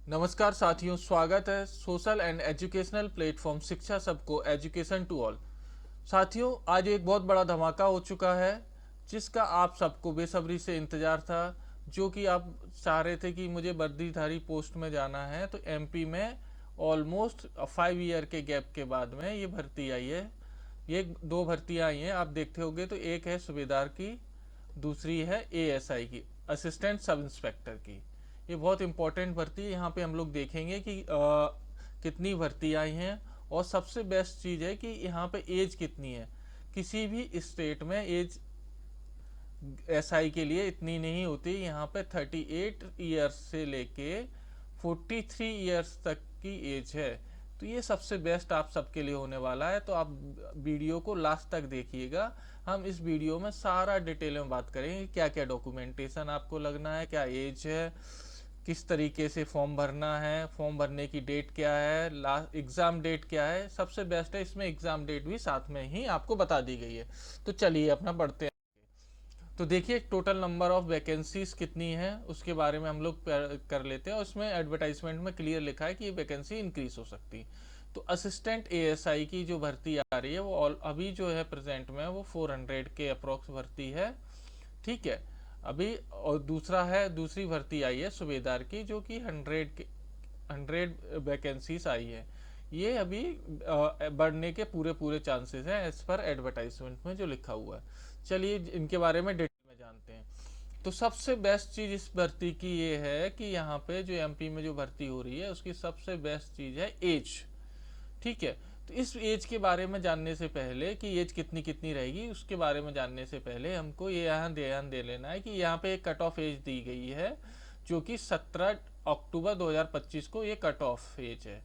नमस्कार साथियों, स्वागत है सोशल एंड एजुकेशनल प्लेटफॉर्म शिक्षा सबको एजुकेशन टू ऑल। साथियों, आज एक बहुत बड़ा धमाका हो चुका है जिसका आप सबको बेसब्री से इंतजार था। जो कि आप चाह रहे थे कि मुझे वर्दीधारी पोस्ट में जाना है, तो एमपी में ऑलमोस्ट 5 ईयर के गैप के बाद में ये भर्ती आई है। ये दो भर्तियां आई हैं, आप देखते होंगे। तो एक है सूबेदार की, दूसरी है एएसआई की, असिस्टेंट सब इंस्पेक्टर की। ये बहुत इंपॉर्टेंट भर्ती है। यहाँ पे हम लोग देखेंगे कि कितनी भर्ती आई हैं। और सबसे बेस्ट चीज़ है कि यहाँ पे एज कितनी है। किसी भी स्टेट में एज एसआई के लिए इतनी नहीं होती। यहाँ पे 38 ईयर्स से लेके 43 ईयर्स तक की एज है। तो ये सबसे बेस्ट आप सबके लिए होने वाला है। तो आप वीडियो को लास्ट तक देखिएगा। हम इस वीडियो में सारा डिटेल में बात करेंगे, क्या क्या डॉक्यूमेंटेशन आपको लगना है, क्या एज है, किस तरीके से फॉर्म भरना है, फॉर्म भरने की डेट क्या है, लास्ट एग्ज़ाम डेट क्या है। सबसे बेस्ट है, इसमें एग्ज़ाम डेट भी साथ में ही आपको बता दी गई है। तो चलिए अपना बढ़ते हैं। तो देखिए, टोटल नंबर ऑफ वैकेंसीज कितनी है उसके बारे में हम लोग कर लेते हैं। उसमें एडवर्टाइजमेंट में क्लियर लिखा है कि ये वैकेंसी इंक्रीज हो सकती है। तो असिस्टेंट एएसआई की जो भर्ती आ रही है वो अभी जो है प्रेजेंट में वो 400 के अप्रोक्स भर्ती है। ठीक है अभी। और दूसरी भर्ती आई है सूबेदार की, जो कि 100 वैकेंसीज आई है। ये अभी बढ़ने के पूरे पूरे चांसेस हैं एज पर एडवर्टाइजमेंट में जो लिखा हुआ है। चलिए इनके बारे में डिटेल में जानते हैं। तो सबसे बेस्ट चीज़ इस भर्ती की ये है कि यहाँ पे जो एमपी में जो भर्ती हो रही है उसकी सबसे बेस्ट चीज़ है एज। ठीक है। तो इस एज के बारे में जानने से पहले कि एज कितनी कितनी रहेगी, उसके बारे में जानने से पहले हमको ये यहाँ ध्यान दे लेना है कि यहाँ पे एक कट ऑफ एज दी गई है, जो कि 17 अक्टूबर 2025 को ये कट ऑफ एज है।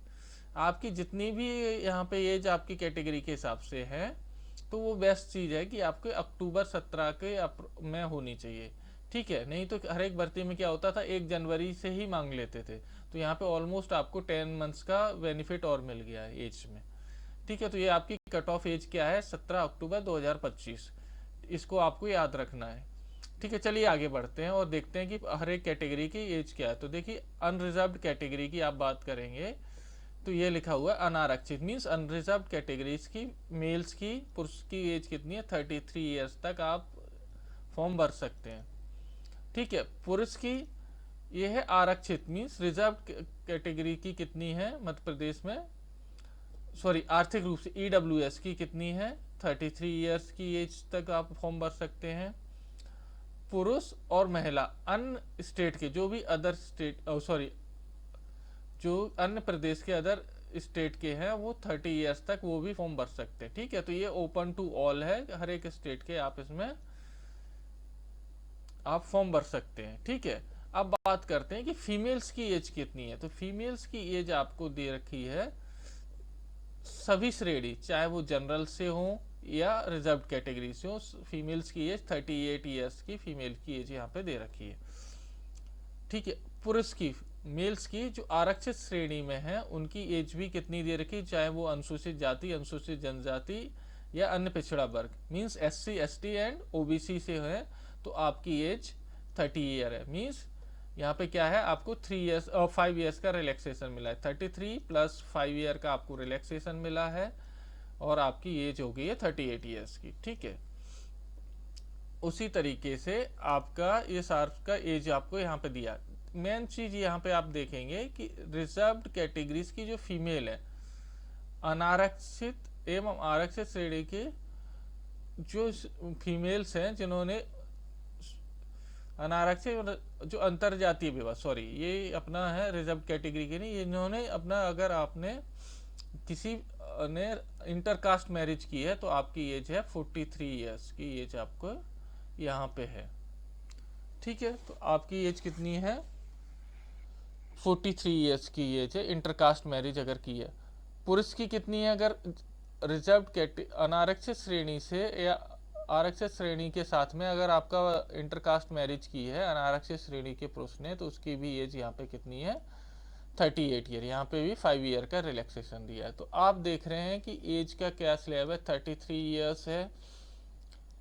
आपकी जितनी भी यहाँ पे एज आपकी कैटेगरी के हिसाब से है, तो वो बेस्ट चीज़ है कि आपके अक्टूबर 17 के में होनी चाहिए। ठीक है, नहीं तो हर एक भर्ती में क्या होता था, 1 जनवरी से ही मांग लेते थे। तो यहाँ पे ऑलमोस्ट आपको 10 मंथ्स का बेनिफिट और मिल गया है एज में। ठीक है, तो ये आपकी कट ऑफ एज क्या है, 17 अक्टूबर 2025। इसको आपको याद रखना है। ठीक है, चलिए आगे बढ़ते हैं और देखते हैं कि हर एक कैटेगरी की एज क्या है। तो देखिए, अनरिजर्व्ड कैटेगरी की आप बात करेंगे तो ये लिखा हुआ है अनारक्षित मीन्स अनरिजर्व्ड कैटेगरीज की मेल्स की, पुरुष की एज कितनी है, 33 ईयर्स तक आप फॉर्म भर सकते हैं। ठीक है, पुरुष की ये है आरक्षित मीन्स रिजर्व कैटेगरी की कितनी है मध्य प्रदेश में, सॉरी आर्थिक रूप से ईडब्ल्यूएस की कितनी है, 33 ईयर्स की एज तक आप फॉर्म भर सकते हैं। पुरुष और महिला अन्य स्टेट के जो भी अदर स्टेट सॉरी जो अन्य प्रदेश के अदर स्टेट के हैं वो 30 ईयर्स तक वो भी फॉर्म भर सकते हैं। ठीक है, तो ये ओपन टू ऑल है, हर एक स्टेट के आप इसमें आप फॉर्म भर सकते हैं। ठीक है, अब बात करते हैं कि फीमेल्स की एज कितनी है। तो फीमेल्स की एज आपको दे रखी है सभी श्रेणी, चाहे वो जनरल से हो या रिजर्व कैटेगरी से हो। फीमेल्स की एज 38 ईयर्स की फीमेल की एज यहाँ पे दे रखी है। ठीक है, पुरुष की मेल्स की जो आरक्षित श्रेणी में है उनकी एज भी कितनी दे रखी, चाहे वो अनुसूचित जाति, अनुसूचित जनजाति या अन्य पिछड़ा वर्ग means SC ST and OBC से है, तो आपकी एज 30 ईयर है। मीन्स यहाँ पे क्या है, आपको 3 ईयर्स और 5 ईयर्स का रिलैक्सेशन मिला है। 33 प्लस 5 ईयर का आपको रिलैक्सेशन मिला है और आपकी एज हो गई है 38 ईयर्स की। ठीक है, उसी तरीके से आपका ये सार्फ का एज आपको यहाँ पे दिया। मेन चीज यहाँ पे आप देखेंगे कि रिजर्व्ड कैटेगरीज की जो फीमेल है, अनारक्षित एवं आरक्षित श्रेणी के जो फीमेल्स हैं जिन्होंने अनारक्षित जो अंतर जातीय विवाह, सॉरी ये अपना है रिजर्व कैटेगरी के नहीं, इन्होंने अपना अगर आपने किसी ने इंटरकास्ट मैरिज की है तो आपकी एज है 43 ईयर्स की एज आपको यहाँ पे है। ठीक है, तो आपकी एज कितनी है, 43 ईयर्स की एज है इंटरकास्ट मैरिज अगर की है। पुरुष की कितनी है, अगर रिजर्व कैटे अनारक्षित श्रेणी से या आरक्षित श्रेणी के साथ में अगर आपका इंटरकास्ट मैरिज की है अनारक्षित श्रेणी के पुरुष ने, तो उसकी भी एज यहाँ पे कितनी है, 38 ईयर। यहाँ पे भी 5 ईयर का रिलैक्सेशन दिया है। तो आप देख रहे हैं कि एज का क्या स्लैब है, 33 ईयर्स है,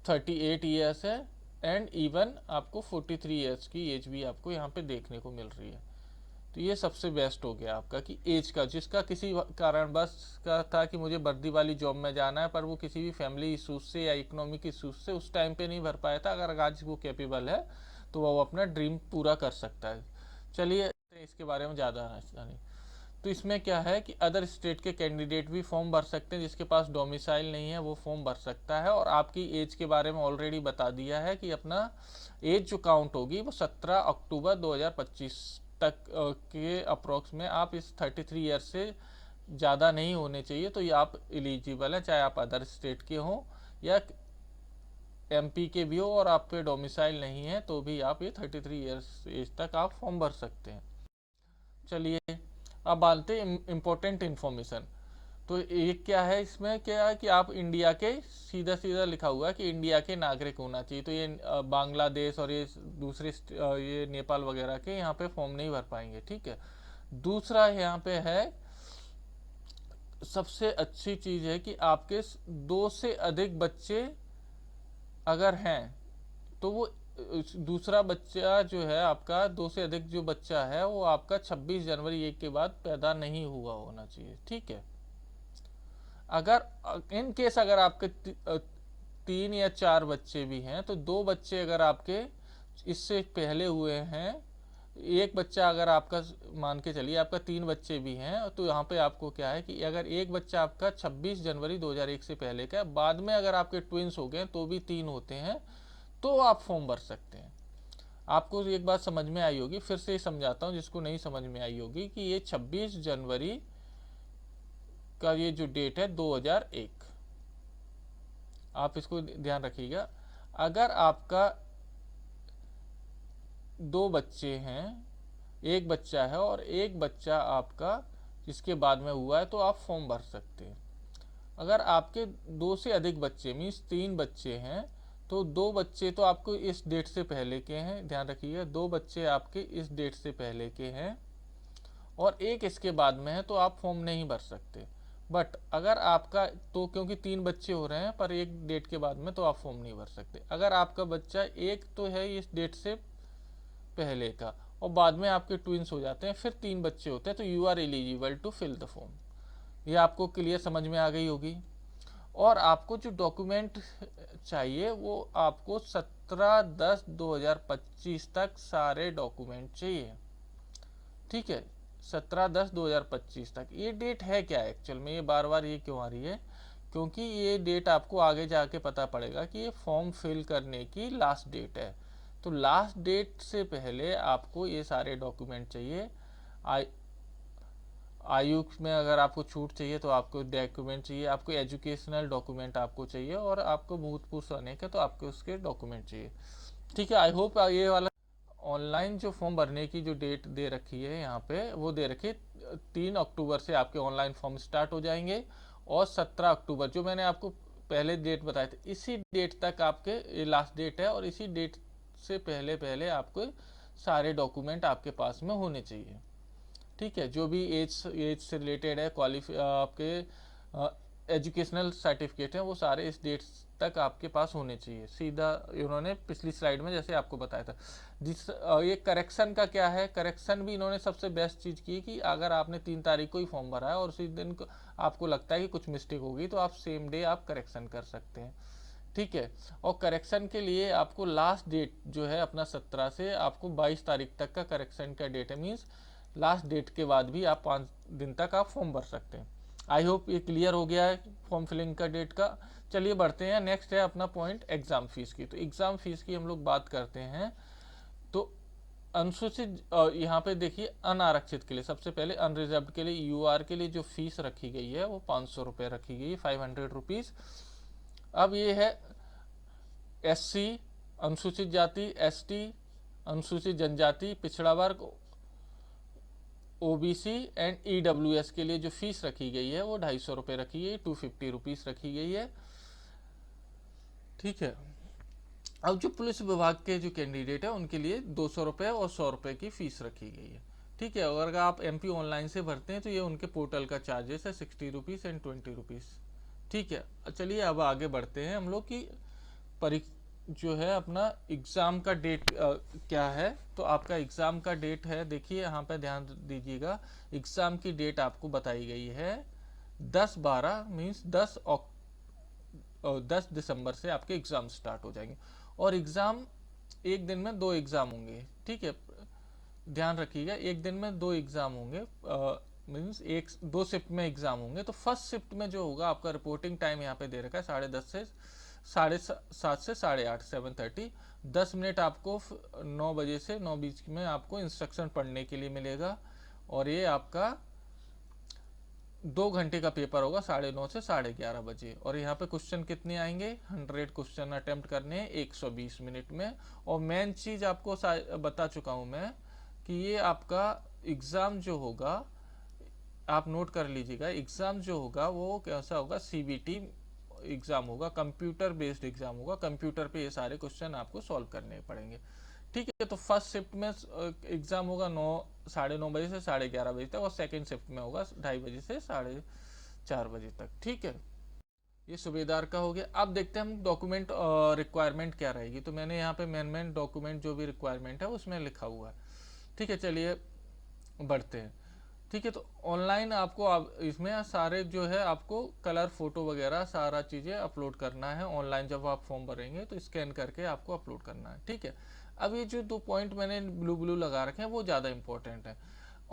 38 ईयर्स है एंड इवन आपको 43 ईयर्स की एज भी आपको यहाँ पे देखने को मिल रही है। तो ये सबसे बेस्ट हो गया आपका कि एज का, जिसका किसी कारणवश का था कि मुझे वर्दी वाली जॉब में जाना है, पर वो किसी भी फैमिली इशूज से या इकोनॉमिक इशूज से उस टाइम पे नहीं भर पाया था, अगर आज वो कैपेबल है तो वो अपना ड्रीम पूरा कर सकता है। चलिए इसके बारे में ज़्यादा नहीं। तो इसमें क्या है कि अदर स्टेट के कैंडिडेट भी फॉर्म भर सकते हैं, जिसके पास डोमिसाइल नहीं है वो फॉर्म भर सकता है। और आपकी एज के बारे में ऑलरेडी बता दिया है कि अपना एज जो काउंट होगी वो 17 अक्टूबर 2025 तक के अप्रोक्स में आप इस 33 ईयर से ज़्यादा नहीं होने चाहिए, तो ये आप एलिजिबल हैं, चाहे आप अदर स्टेट के हों या एमपी के भी हो और आप पे डोमिसाइल नहीं है तो भी आप ये 33 ईयर्स एज तक आप फॉर्म भर सकते हैं। चलिए अब आते हैं इम्पोर्टेंट इन्फॉर्मेशन। तो एक क्या है, इसमें क्या है कि आप इंडिया के, सीधा सीधा लिखा हुआ है कि इंडिया के नागरिक होना चाहिए, तो ये बांग्लादेश और ये दूसरे ये नेपाल वगैरह के यहाँ पे फॉर्म नहीं भर पाएंगे, ठीक है। दूसरा यहाँ पे है, सबसे अच्छी चीज़ है कि आपके 2 से अधिक बच्चे अगर हैं तो वो दूसरा बच्चा जो है आपका 2 से अधिक जो बच्चा है वो आपका 26 जनवरी 1 के बाद पैदा नहीं हुआ होना चाहिए, ठीक है। अगर इन केस अगर आपके 3 या 4 बच्चे भी हैं तो 2 बच्चे अगर आपके इससे पहले हुए हैं, एक बच्चा अगर आपका, मान के चलिए आपका 3 बच्चे भी हैं, तो यहाँ पे आपको क्या है कि अगर एक बच्चा आपका 26 जनवरी 2001 से पहले का, बाद में अगर आपके ट्विंस हो गए तो भी 3 होते हैं तो आप फॉर्म भर सकते हैं। आपको एक बात समझ में आई होगी, फिर से समझाता हूँ जिसको नहीं समझ में आई होगी, कि ये 26 जनवरी का ये जो डेट है 2001, आप इसको ध्यान रखिएगा। अगर आपका 2 बच्चे हैं, एक बच्चा है और एक बच्चा आपका जिसके बाद में हुआ है, तो आप फॉर्म भर सकते हैं। अगर आपके 2 से अधिक बच्चे मीन्स 3 बच्चे हैं, तो 2 बच्चे तो आपको इस डेट से पहले के हैं, ध्यान रखिएगा, 2 बच्चे आपके इस डेट से पहले के हैं और एक इसके बाद में है, तो आप फॉर्म नहीं भर सकते। बट अगर आपका, तो क्योंकि 3 बच्चे हो रहे हैं पर एक डेट के बाद में, तो आप फॉर्म नहीं भर सकते। अगर आपका बच्चा एक तो है इस डेट से पहले का और बाद में आपके ट्विंस हो जाते हैं, फिर 3 बच्चे होते हैं, तो you are eligible to fill the form. ये आपको क्लियर समझ में आ गई होगी। और आपको जो डॉक्यूमेंट चाहिए वो आपको 17/10/2025 तक सारे डॉक्यूमेंट चाहिए, ठीक है। 17/10/2025 तक ये डेट है क्या एक्चुअल में, ये बार बार ये क्यों आ रही है, क्योंकि ये डेट आपको आगे जाके पता पड़ेगा कि ये फॉर्म फिल करने की लास्ट डेट है। तो लास्ट डेट से पहले आपको ये सारे डॉक्यूमेंट चाहिए। आयु में अगर आपको छूट चाहिए तो आपको डॉक्यूमेंट चाहिए, आपको एजुकेशनल डॉक्यूमेंट आपको चाहिए, और आपको भूतपूर्व सैनिक है तो आपको उसके डॉक्यूमेंट चाहिए, ठीक है। आई होप ये वाला ऑनलाइन जो फॉर्म भरने की जो डेट दे रखी है यहाँ पे, वो दे रखी है 3 अक्टूबर से आपके ऑनलाइन फॉर्म स्टार्ट हो जाएंगे, और 17 अक्टूबर जो मैंने आपको पहले डेट बताए थे, इसी डेट तक आपके लास्ट डेट है, और इसी डेट से पहले पहले आपको सारे डॉक्यूमेंट आपके पास में होने चाहिए, ठीक है। जो भी एज से रिलेटेड है, आपके एजुकेशनल सर्टिफिकेट हैं, वो सारे इस डेट तक आपके पास होने चाहिए। सीधा इन्होंने पिछली स्लाइड में जैसे आपको बताया था। ये करेक्शन का क्या है, करेक्शन भी इन्होंने सबसे बेस्ट चीज़ की कि अगर आपने 3 तारीख को ही फॉर्म भरा है और उसी दिन को आपको लगता है कि कुछ मिस्टेक होगी, तो आप सेम डे आप करेक्शन कर सकते हैं, ठीक है। और करेक्शन के लिए आपको लास्ट डेट जो है अपना 17 से आपको 22 तारीख तक का करेक्शन का डेट है, मीन्स लास्ट डेट के बाद भी आप 5 दिन तक आप फॉर्म भर सकते हैं। आई होप ये क्लियर हो गया है फॉर्म फिलिंग का डेट का। चलिए बढ़ते हैं, नेक्स्ट है अपना पॉइंट एग्ज़ाम फीस की। तो एग्ज़ाम फीस की हम लोग बात करते हैं। तो अनुसूचित, यहाँ पे देखिए अनारक्षित के लिए, सबसे पहले अनरिजर्व्ड के लिए, यूआर के लिए जो फीस रखी गई है वो 500 रुपये रखी गई है, 500 रुपीज़। अब ये है एससी, अनुसूचित जाति, एसटी, अनुसूचित जनजाति, पिछड़ा वर्ग, ओबीसी एंड ईडब्ल्यूएस के लिए जो फीस रखी गई है वो 250 रुपये रखी गई है, 250 रुपीज़ रखी गई है, ठीक है। अब जो पुलिस विभाग के जो कैंडिडेट है उनके लिए 200 रुपये और 100 रुपये की फीस रखी गई है, ठीक है। और अगर आप एमपी ऑनलाइन से भरते हैं तो ये उनके पोर्टल का चार्जेस है 60 रुपीज़ एंड 20 रुपीज़, ठीक है। चलिए अब आगे बढ़ते हैं हम लोग की जो है अपना एग्ज़ाम का डेट क्या है, तो आपका एग्ज़ाम का डेट है, देखिए यहाँ पे ध्यान दीजिएगा, एग्ज़ाम की डेट आपको बताई गई है 10/12 मीन्स 10 दिसंबर से आपके एग्ज़ाम स्टार्ट हो जाएंगे। और एग्ज़ाम एक दिन में 2 एग्ज़ाम होंगे, ठीक है, ध्यान रखिएगा, एक दिन में 2 एग्ज़ाम होंगे, मीन्स एक 2 शिफ्ट में एग्ज़ाम होंगे। तो फर्स्ट शिफ्ट में जो होगा आपका रिपोर्टिंग टाइम यहाँ पे दे रखा है 10:30 से 7:30 से 8:30 7:30। 10 मिनट आपको 9 बजे से 9:20 में आपको इंस्ट्रक्शन पढ़ने के लिए मिलेगा। और ये आपका 2 घंटे का पेपर होगा 9:30 से 11:30 बजे। और यहाँ पे क्वेश्चन कितने आएंगे, 100 क्वेश्चन अटेम्प्ट करने हैं 120 मिनट में। और मेन चीज़ आपको बता चुका हूँ मैं कि ये आपका एग्ज़ाम जो होगा, आप नोट कर लीजिएगा, एग्ज़ाम जो होगा वो कैसा होगा, सीबीटी एग्ज़ाम होगा, कंप्यूटर बेस्ड एग्ज़ाम होगा, कंप्यूटर पे ये सारे क्वेश्चन आपको सॉल्व करने पड़ेंगे, ठीक है। तो फर्स्ट शिफ्ट में एग्ज़ाम होगा 9 बजे से 11:30 बजे तक, और सेकेंड शिफ्ट में होगा 2:30 बजे से 4:30 बजे तक, ठीक है। ये सूबेदार का हो गया। अब देखते हैं हम डॉक्यूमेंट रिक्वायरमेंट क्या रहेगी। तो मैंने यहाँ पे मेन डॉक्यूमेंट जो भी रिक्वायरमेंट है उसमें लिखा हुआ है, ठीक है। चलिए बढ़ते हैं, ठीक है। तो ऑनलाइन आपको इसमें सारे जो है आपको कलर फोटो वगैरह सारा चीज़ें अपलोड करना है ऑनलाइन। जब आप फॉर्म भरेंगे तो स्कैन करके आपको अपलोड करना है, ठीक है। अब ये जो 2 पॉइंट मैंने ब्लू ब्लू लगा रखे हैं वो ज़्यादा इंपॉर्टेंट है।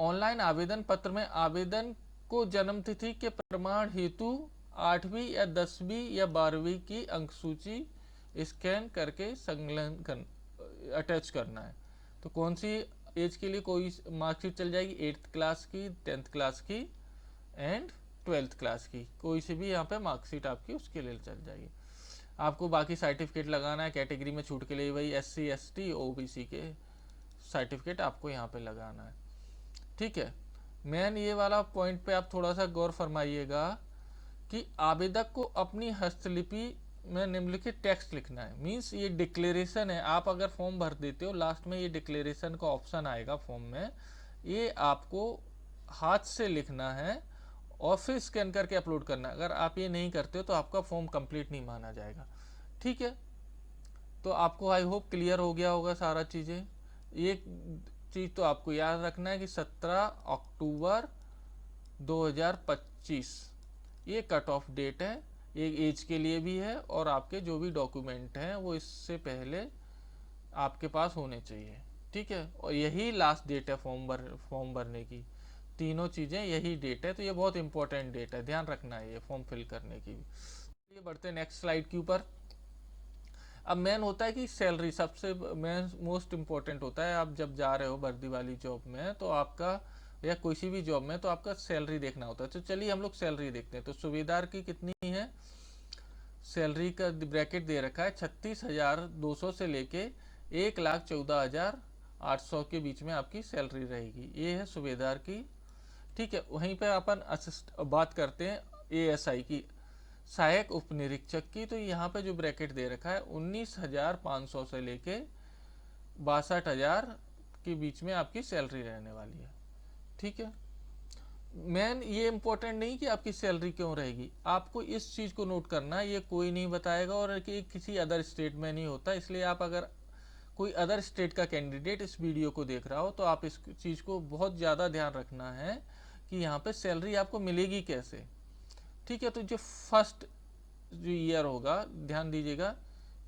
ऑनलाइन आवेदन पत्र में आवेदन को जन्म तिथि के प्रमाण हेतु 8वीं या 10वीं या 12वीं की अंक सूची स्कैन करके संलग्न कर अटैच करना है। तो कौन सी एज के लिए कोई मार्कशीट चल जाएगी, 8th क्लास की, 10th क्लास की एंड 12th क्लास की, कोई सी भी यहाँ पे मार्कशीट आपकी उसके लिए चल जाएगी। आपको बाकी सर्टिफिकेट लगाना है, कैटेगरी में छूट के लिए वही SC ST OBC के सर्टिफिकेट आपको यहाँ पे लगाना है, ठीक है। मेन ये वाला पॉइंट पे आप थोड़ा सा गौर फरमाइएगा कि आवेदक को अपनी हस्तलिपि में निम्नलिखित टेक्स्ट लिखना है। मीन्स ये डिक्लेरेशन है, आप अगर फॉर्म भर देते हो लास्ट में ये डिक्लेरेशन का ऑप्शन आएगा फॉर्म में, ये आपको हाथ से लिखना है और फिर स्कैन करके अपलोड करना है। अगर आप ये नहीं करते हो तो आपका फॉर्म कंप्लीट नहीं माना जाएगा, ठीक है। तो आपको आई होप क्लियर हो गया होगा सारा चीज़ें। एक चीज़ तो आपको याद रखना है कि 17 अक्टूबर 2025 ये कट ऑफ डेट है, ये एज के लिए भी है, और आपके जो भी डॉक्यूमेंट हैं वो इससे पहले आपके पास होने चाहिए, ठीक है। और यही लास्ट डेट है फॉर्म भरने की, तीनों चीज़ें यही डेट है। तो ये बहुत इंपॉर्टेंट डेट है, ध्यान रखना है ये फॉर्म फिल करने की भी। ये बढ़ते हैं नेक्स्ट स्लाइड के ऊपर। अब मेन होता है कि सैलरी सबसे मेन मोस्ट इम्पोर्टेंट होता है। आप जब जा रहे हो वर्दी वाली जॉब में तो आपका, या कोई सी भी जॉब में, तो आपका सैलरी देखना होता है। तो चलिए हम लोग सैलरी देखते हैं। तो सूबेदार की कितनी है, सैलरी का ब्रैकेट दे रखा है 36,200 से लेके 1,14,800 के बीच में आपकी सैलरी रहेगी। ये है सूबेदार की, ठीक है। वहीं पर अपन बात करते हैं ASI की, सहायक उप निरीक्षक की। तो यहाँ पे जो ब्रैकेट दे रखा है 19,500 से लेके 62,000 के बीच में आपकी सैलरी रहने वाली है, ठीक है। मेन ये इम्पोर्टेंट नहीं कि आपकी सैलरी क्यों रहेगी, आपको इस चीज़ को नोट करना है, ये कोई नहीं बताएगा और कि किसी अदर स्टेट में नहीं होता। इसलिए आप अगर कोई अदर स्टेट का कैंडिडेट इस वीडियो को देख रहा हो तो आप इस चीज़ को बहुत ज़्यादा ध्यान रखना है कि यहाँ पे सैलरी आपको मिलेगी कैसे, ठीक है। तो जो फर्स्ट जो ईयर होगा, ध्यान दीजिएगा,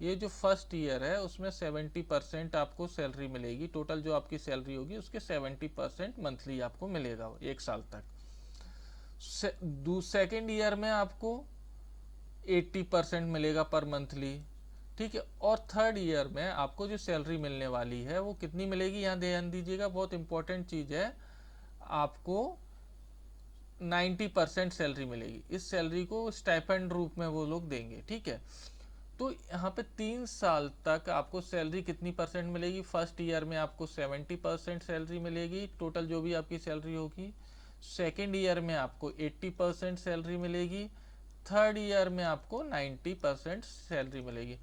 ये जो फर्स्ट ईयर है उसमें 70% आपको सैलरी मिलेगी। टोटल जो आपकी सैलरी होगी उसके 70% मंथली आपको मिलेगा 1 साल तक। सेकेंड ईयर में आपको 80% मिलेगा पर मंथली, ठीक है। और थर्ड ईयर में आपको जो सैलरी मिलने वाली है वो कितनी मिलेगी, यहाँ ध्यान दीजिएगा, बहुत इंपॉर्टेंट चीज़ है, आपको 90% सैलरी मिलेगी। इस सैलरी को स्टाइपेंड रूप में वो लोग देंगे, ठीक है। तो यहाँ पे 3 साल तक आपको सैलरी कितनी परसेंट मिलेगी, फर्स्ट ईयर में आपको 70% सैलरी मिलेगी टोटल जो भी आपकी सैलरी होगी। सेकेंड ईयर में आपको 80% सैलरी मिलेगी। थर्ड ईयर में आपको 90% सैलरी मिलेगी।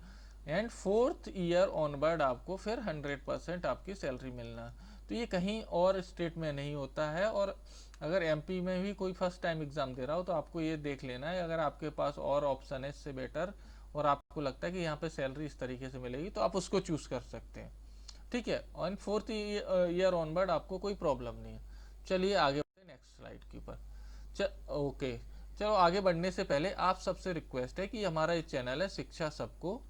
एंड फोर्थ ईयर ऑनवर्ड आपको फिर 100% आपकी सैलरी मिलना। तो ये कहीं और स्टेट में नहीं होता है। और अगर MP में भी कोई फर्स्ट टाइम एग्ज़ाम दे रहा हो तो आपको ये देख लेना है, अगर आपके पास और ऑप्शन है इससे बेटर और आपको लगता है कि यहाँ पे सैलरी इस तरीके से मिलेगी, तो आप उसको चूज कर सकते हैं। ठीक है, और 4th ईयर ऑनवर्ड आपको कोई प्रॉब्लम नहीं है। चलिए आगे बढ़ते नेक्स्ट स्लाइड के ऊपर। ओके, चलो आगे बढ़ने से पहले आप सबसे रिक्वेस्ट है कि हमारा ये चैनल है शिक्षा सबको,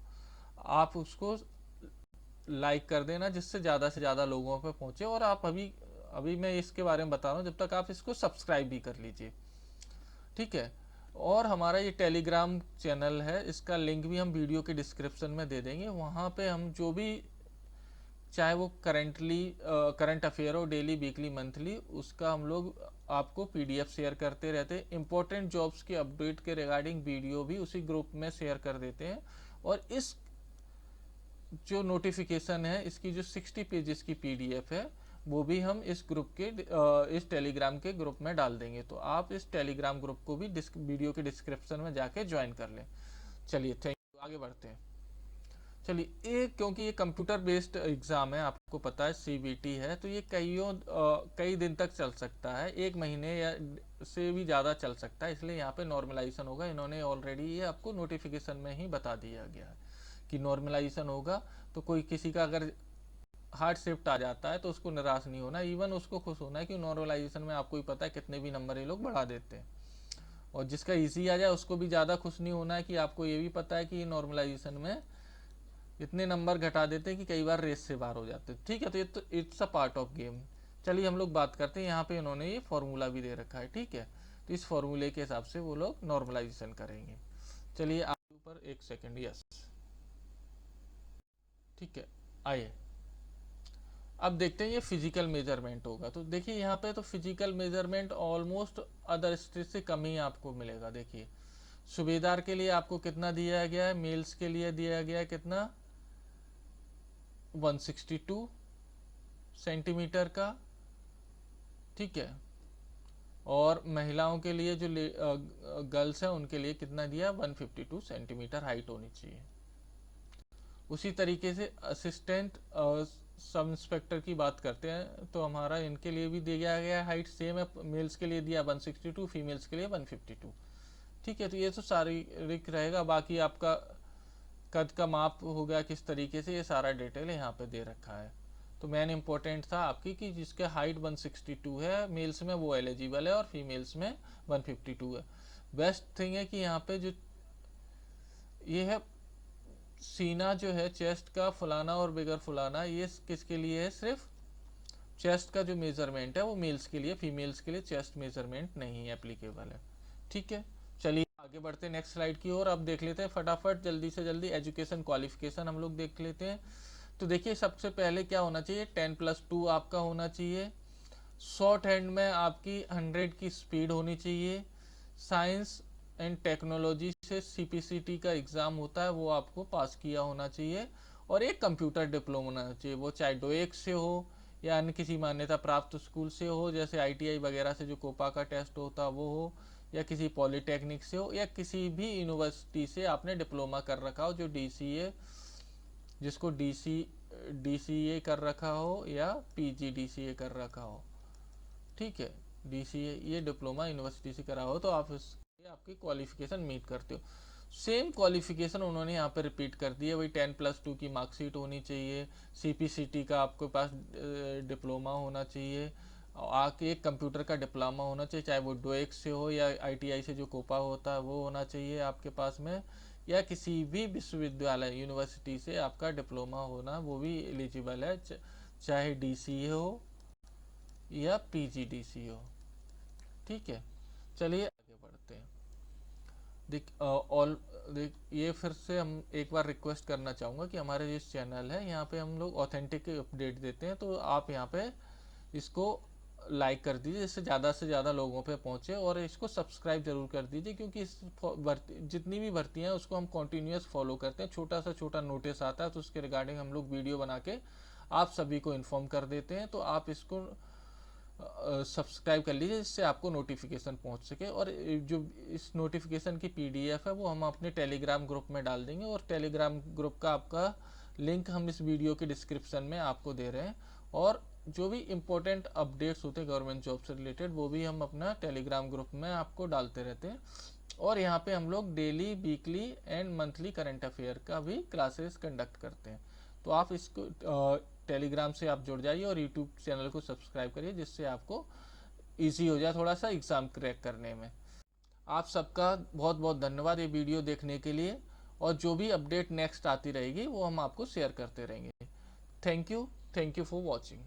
आप उसको लाइक कर देना जिससे ज़्यादा से ज़्यादा लोगों पे पहुंचे। और आप अभी अभी मैं इसके बारे में बता रहा हूँ, जब तक आप इसको सब्सक्राइब भी कर लीजिए। ठीक है, और हमारा ये टेलीग्राम चैनल है, इसका लिंक भी हम वीडियो के डिस्क्रिप्शन में दे देंगे। वहाँ पे हम जो भी, चाहे वो करंट अफेयर हो, डेली वीकली मंथली, उसका हम लोग आपको पीडीएफ शेयर करते रहते हैं। इंपॉर्टेंट जॉब्स के अपडेट के रिगार्डिंग वीडियो भी उसी ग्रुप में शेयर कर देते हैं। और इस जो नोटिफिकेशन है, इसकी जो 60 पेजेस की पीडीएफ है, वो भी हम इस ग्रुप के इस टेलीग्राम के ग्रुप में डाल देंगे। तो आप इस टेलीग्राम ग्रुप को भी वीडियो के डिस्क्रिप्शन में जाके ज्वाइन कर लें। चलिए थैंक यू, आगे बढ़ते हैं। चलिए क्योंकि ये कंप्यूटर बेस्ड एग्ज़ाम है, आपको पता है सीबीटी है, तो ये कई दिन तक चल सकता है, 1 महीने या से भी ज़्यादा चल सकता है। इसलिए यहाँ पे नॉर्मलाइजेशन होगा। इन्होंने ऑलरेडी ये आपको नोटिफिकेशन में ही बता दिया गया है कि नॉर्मलाइजेशन होगा। तो कोई किसी का अगर हार्ड शिफ्ट आ जाता है तो उसको निराश नहीं होना, इवन उसको खुश होना है कि नॉर्मलाइजेशन में आपको ही पता है कितने भी नंबर ये लोग बढ़ा देते हैं। और जिसका ईजी आ जाए उसको भी ज़्यादा खुश नहीं होना है कि आपको ये भी पता है कि नॉर्मलाइजेशन में इतने नंबर घटा देते हैं कि कई बार रेस से बाहर हो जाते हैं। ठीक है, तो ये तो it's a part of game. चलिए हम लोग बात करते हैं, यहाँ पे उन्होंने ये फॉर्मूला भी दे रखा है। ठीक है, तो इस फॉर्मूले के हिसाब से वो लोग नॉर्मलाइजेशन करेंगे। चलिए आगे ऊपर 1 सेकेंड, यस ठीक है, आइए अब देखते हैं ये फिजिकल मेजरमेंट होगा। तो देखिए यहाँ पे तो physical measurement almost other state से कम ही आपको मिलेगा। देखिए सूबेदार के लिए आपको कितना दिया गया है, मेल्स के लिए दिया गया है कितना, 162 सेंटीमीटर का। ठीक है, और महिलाओं के लिए जो गर्ल्स हैं उनके लिए कितना दिया, 152 सेंटीमीटर हाइट होनी चाहिए। उसी तरीके से असिस्टेंट सब इंस्पेक्टर की बात करते हैं तो हमारा इनके लिए भी दिया गया हाइट सेम है, मेल्स के लिए दिया 162, फीमेल्स के लिए 152। ठीक है, तो ये तो शारीरिक रहेगा। बाकी आपका कद का माप हो गया किस तरीके से, ये सारा डिटेल यहाँ पे दे रखा है। तो मेन इंपॉर्टेंट था आपकी कि जिसके हाइट 162 है मेल्स में वो एलिजिबल है और फीमेल्स में 152 है। बेस्ट थिंग है कि यहाँ पे जो ये है सीना जो है चेस्ट का फुलाना और बिगर फुलाना, ये किसके लिए है, सिर्फ चेस्ट का जो मेजरमेंट है वो मेल्स के लिए, फीमेल्स के लिए चेस्ट मेजरमेंट नहीं एप्लीकेबल है। ठीक है, चलिए आगे बढ़ते हैं नेक्स्ट स्लाइड की ओर। अब देख लेते हैं फटाफट जल्दी से जल्दी एजुकेशन क्वालिफिकेशन हम लोग देख लेते हैं। तो देखिए सबसे पहले क्या होना चाहिए, 10+2 आपका होना चाहिए। शॉर्ट हैंड में आपकी 100 की स्पीड होनी चाहिए। साइंस एंड टेक्नोलॉजी से सीपीसीटी का एग्ज़ाम होता है, वो आपको पास किया होना चाहिए। और एक कंप्यूटर डिप्लोमा होना चाहिए, वो चाहे डोएक से हो या अन्य किसी मान्यता प्राप्त स्कूल से हो, जैसे आईटीआई वगैरह से जो कोपा का टेस्ट होता है वो हो, या किसी पॉलिटेक्निक से हो, या किसी भी यूनिवर्सिटी से आपने डिप्लोमा कर रखा हो, जो डीसीए, जिसको डीसीए कर रखा हो या पीजीडीसीए कर रखा हो। ठीक है, डीसीए ये डिप्लोमा यूनिवर्सिटी से करा हो तो आप इसके आपकी क्वालिफिकेशन मीट करते हो। सेम क्वालिफिकेशन उन्होंने यहाँ पे रिपीट कर दी है, वही 10+2 की मार्कशीट होनी चाहिए। सीपीसीटी का आपके पास डिप्लोमा होना चाहिए, आके एक कंप्यूटर का डिप्लोमा होना चाहिए, चाहे वो डोएक से हो या आईटीआई से जो कोपा होता है वो होना चाहिए आपके पास में, या किसी भी विश्वविद्यालय यूनिवर्सिटी से आपका डिप्लोमा होना वो भी एलिजिबल है, चाहे डीसीए हो या पीजीडीसी हो। ठीक है, चलिए आगे बढ़ते हैं। देख ये फिर से हम एक बार रिक्वेस्ट करना चाहूँगा कि हमारे जिस चैनल है यहाँ पे हम लोग ऑथेंटिक अपडेट देते हैं, तो आप यहाँ पे इसको लाइक कर दीजिए जिससे ज़्यादा से ज़्यादा लोगों पे पहुँचे, और इसको सब्सक्राइब जरूर कर दीजिए क्योंकि इस जितनी भी भर्तियाँ हैं उसको हम कॉन्टीन्यूस फॉलो करते हैं। छोटा से छोटा नोटिस आता है तो उसके रिगार्डिंग हम लोग वीडियो बना के आप सभी को इन्फॉर्म कर देते हैं। तो आप इसको सब्सक्राइब कर लीजिए जिससे आपको नोटिफिकेशन पहुंच सके। और जो इस नोटिफिकेशन की पीडीएफ है वो हम अपने टेलीग्राम ग्रुप में डाल देंगे, और टेलीग्राम ग्रुप का आपका लिंक हम इस वीडियो के डिस्क्रिप्शन में आपको दे रहे हैं। और जो भी इम्पोर्टेंट अपडेट्स होते हैं गवर्नमेंट जॉब से रिलेटेड, वो भी हम अपना टेलीग्राम ग्रुप में आपको डालते रहते हैं। और यहाँ पे हम लोग daily, weekly and monthly current affair का भी क्लासेस कंडक्ट करते हैं। तो आप इसको टेलीग्राम से आप जुड़ जाइए और यूट्यूब चैनल को सब्सक्राइब करिए, जिससे आपको ईजी हो जाए थोड़ा सा एग्ज़ाम क्रैक करने में। आप सबका बहुत बहुत धन्यवाद ये वीडियो देखने के लिए, और जो भी अपडेट नेक्स्ट आती रहेगी वो हम आपको शेयर करते रहेंगे। Thank you for watching.